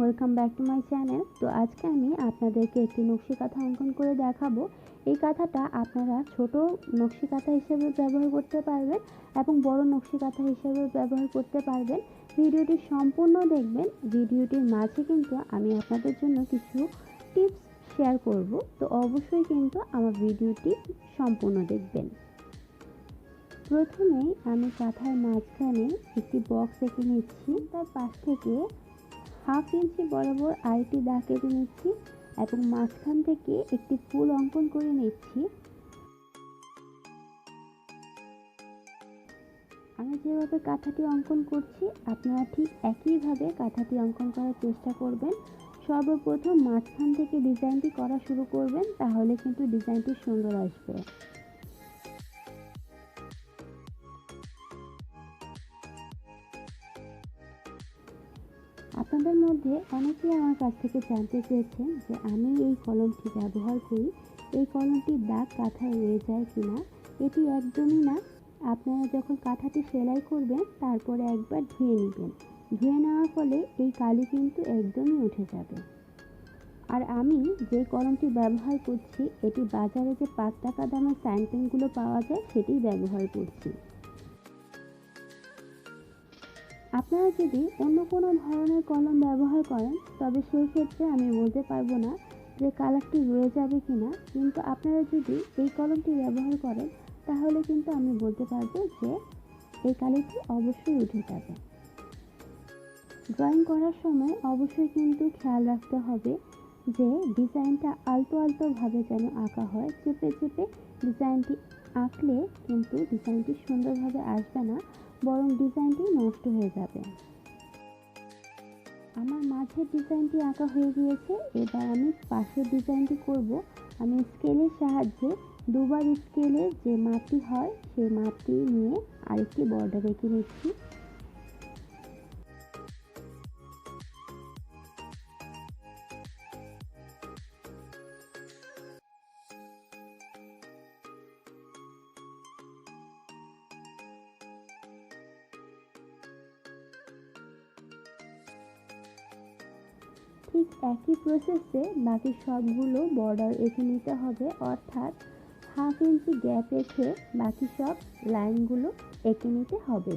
Welcome back to my channel. তো আজকে আমি আপনাদেরকে একটি নকশি কাঁথা অঙ্কন করে দেখাবো। এই কাঁথাটা আপনারা ছোট নকশি কাঁথা হিসেবে ব্যবহার করতে পারবেন এবং বড় নকশি কাঁথা হিসেবে ব্যবহার করতে পারবেন। ভিডিওটি সম্পূর্ণ দেখবেন। ভিডিওটির মাঝে কিন্তু আমি আপনাদের জন্য কিছু টিপস শেয়ার করব, তো অবশ্যই কিন্তু আমার ভিডিওটি সম্পূর্ণ দেখবেন। প্রথমেই আমি কাঁথার মাঝখানে একটি বক্স এঁকে নিচ্ছি। তার পাশ থেকে 1/2 ইঞ্চি বরাবর আরেকটি দাগ কেটে নিচ্ছি এবং মাঝখান থেকে একটি ফুল অঙ্কন করে নিচ্ছি। আমি যেভাবে কাঁথাটি অঙ্কন করছি আপনারা ঠিক একইভাবে কাঁথাটি অঙ্কন করার চেষ্টা করবেন। সর্বপ্রথম মাঝখান থেকে ডিজাইনটি করা শুরু করবেন, তাহলে কিন্তু ডিজাইনটি সুন্দর আসবে। আপনাদের মধ্যে অনেকেই আমার কাছ থেকে জানতে চেয়েছেন যে আমি এই কলমটি ব্যবহার করি, এই কলমটির দাগ কাঁথায় রয়ে যায় কিনা। এটি একদমই না। আপনারা যখন কাঁথাটি সেলাই করবেন তারপরে একবার ধুয়ে নেবেন। ধুয়ে নেওয়ার ফলে এই কালি কিন্তু একদমই উঠে যাবে। আর আমি যে কলমটি ব্যবহার করছি এটি বাজারে যে 5 টাকা দামের সাইন পেনগুলো পাওয়া যায় সেটি ব্যবহার করছি। আপনারা যদি অন্য কোনো ধরনের কলম ব্যবহার করেন তবে সেই ক্ষেত্রে আমি বলতে পারবো না যে কালারটি রয়ে যাবে কিনা, কিন্তু আপনারা যদি এই কলমটি ব্যবহার করেন তাহলে কিন্তু আমি বলতে পারবো যে এই কালারটি অবশ্যই উঠে যাবে। ড্রয়িং করার সময় অবশ্যই কিন্তু খেয়াল রাখতে হবে যে ডিজাইনটা আলতো আলতোভাবে যেন আঁকা হয়। চেপে চেপে ডিজাইনটি আঁকলে কিন্তু ডিজাইনটি সুন্দরভাবে আসবে না, বরং ডিজাইনটি নষ্ট হয়ে যাবে। আমার মাঝের ডিজাইনটি আঁকা হয়ে গিয়েছে, এবার আমি পাশের ডিজাইনটি করব। আমি স্কেলের সাহায্যে দুবার স্কেলের যে মাপটি হয় সেই মাপটি নিয়ে আরেকটি বর্ডার এঁকে নিচ্ছি। ঠিক একই প্রসেসে বাকি সবগুলো বর্ডার এঁকে নিতে হবে, অর্থাৎ 1/2 ইঞ্চি গ্যাপ রেখে বাকি সব লাইনগুলো এঁকে নিতে হবে।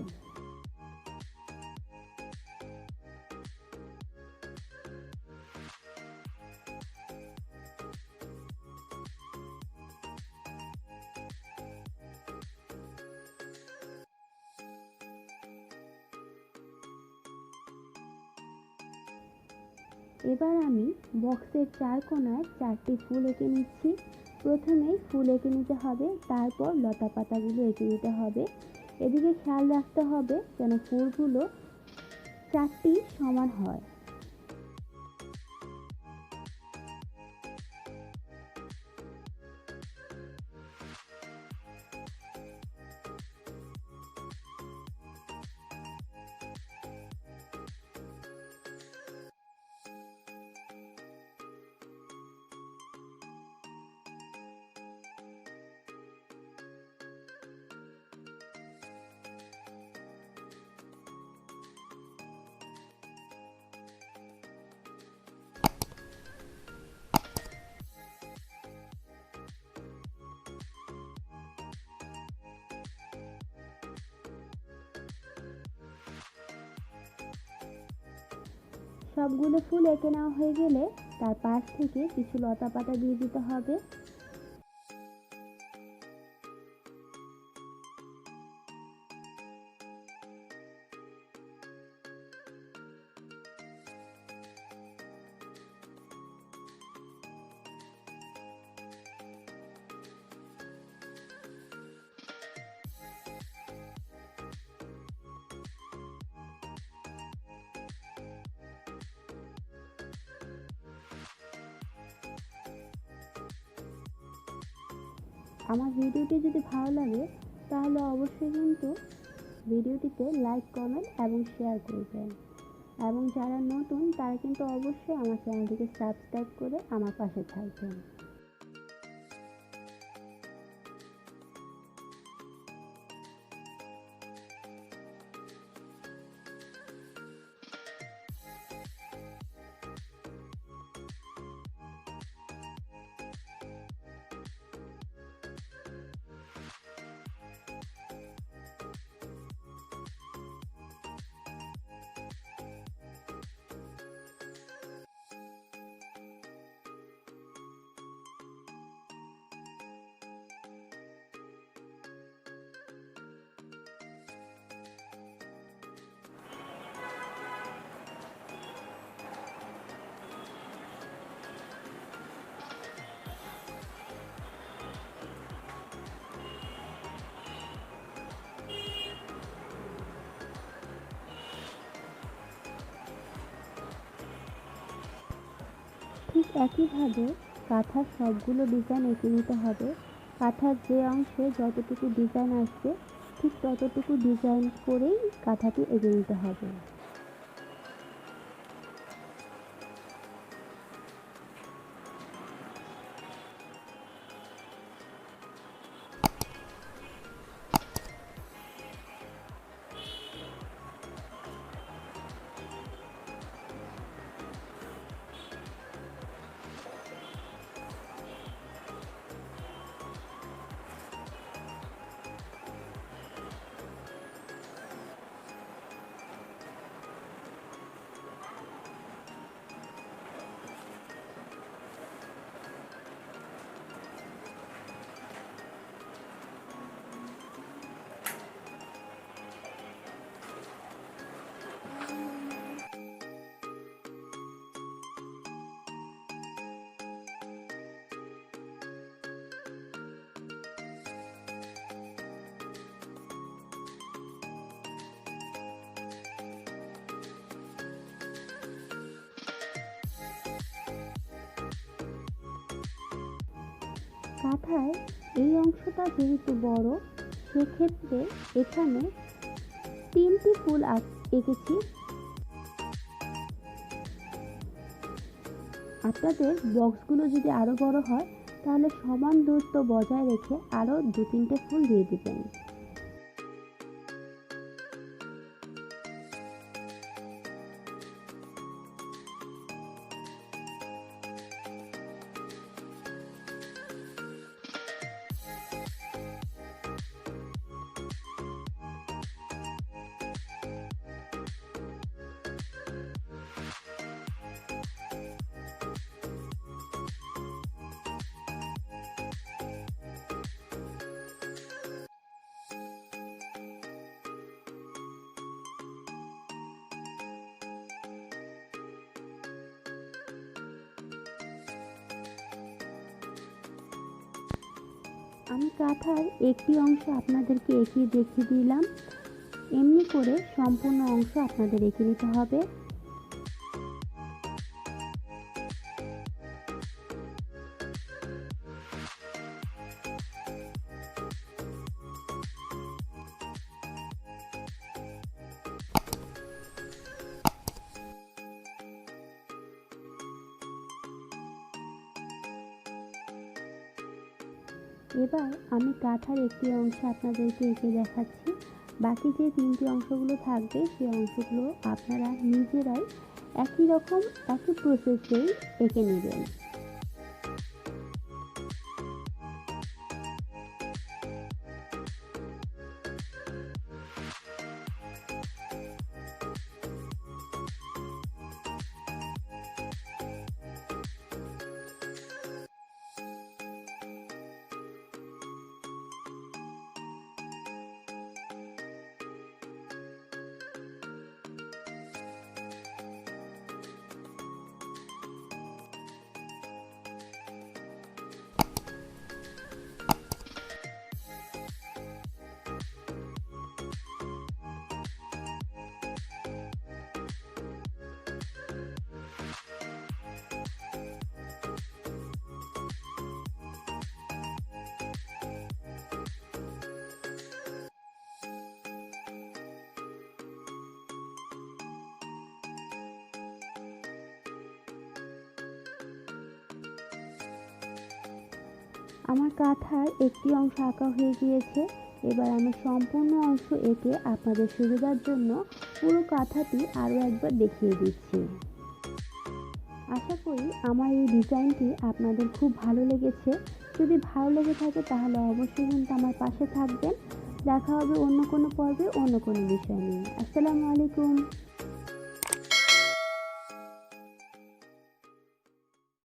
এবার আমি বক্সের 4 কোণায় 4টি ফুল এঁকে নিচ্ছি। প্রথমেই ফুল এঁকে নিতে হবে, তারপর লতা পাতাগুলো এঁকে নিতে হবে। এদিকে খেয়াল রাখতে হবে যেন ফুলগুলো 4টি সমান হয়। সবগুলো ফুল এঁকে নেওয়া হয়ে গেলে তার পাশ থেকে কিছু লতা পাতা দিয়ে দিতে হবে। আমার ভিডিওটি যদি ভালো লাগে তাহলে অবশ্যই কিন্তু ভিডিওটিতে লাইক, কমেন্ট এবং শেয়ার করবেন, এবং যারা নতুন তারা কিন্তু অবশ্যই আমার চ্যানেলটিকে সাবস্ক্রাইব করে আমার পাশে থাকবেন। একইভাবে কাঁথার সবগুলো ডিজাইন এঁকে নিতে হবে। কাঁথার যে অংশে যতটুকু ডিজাইন আসবে ঠিক ততটুকু ডিজাইন করেই কাঁথাটি এঁকে নিতে হবে। কাঁথায় এই অংশটা যেহেতু বড়, সেক্ষেত্রে এখানে 3টি ফুল এঁকেছি। আপনাদের বক্সগুলো যদি আরও বড় হয় তাহলে সমান দূরত্ব বজায় রেখে আরও 2-3টে ফুল দিয়ে দিবেন। আমি কাঁথার একটি অংশ আপনাদেরকে এঁকে দেখিয়ে দিলাম। এমনি করে সম্পূর্ণ অংশ আপনাদের এঁকে নিতে হবে। এবার আমি কাঁথার একটি অংশ আপনাদেরকে এঁকে দেখাচ্ছি। বাকি যে 3টি অংশগুলো থাকবে সেই অংশগুলো আপনারা নিজেরাই একই রকম একই প্রসেসেই এঁকে নেবেন। আমার কাঁথার একটি অংশ আঁকা হয়ে গিয়েছে। এবার আমি সম্পূর্ণ অংশ এঁকে আপনাদের সুবিধার জন্য পুরো কাঁথাটি আরও একবার দেখিয়ে দিচ্ছি। আশা করি আমার এই ডিজাইনটি আপনাদের খুব ভালো লেগেছে। যদি ভালো লেগে থাকে তাহলে অবশ্যই কিন্তু আমার পাশে থাকবেন। দেখা হবে অন্য কোনো পর্বে অন্য কোনো বিষয় নিয়ে। আসসালামু আলাইকুম।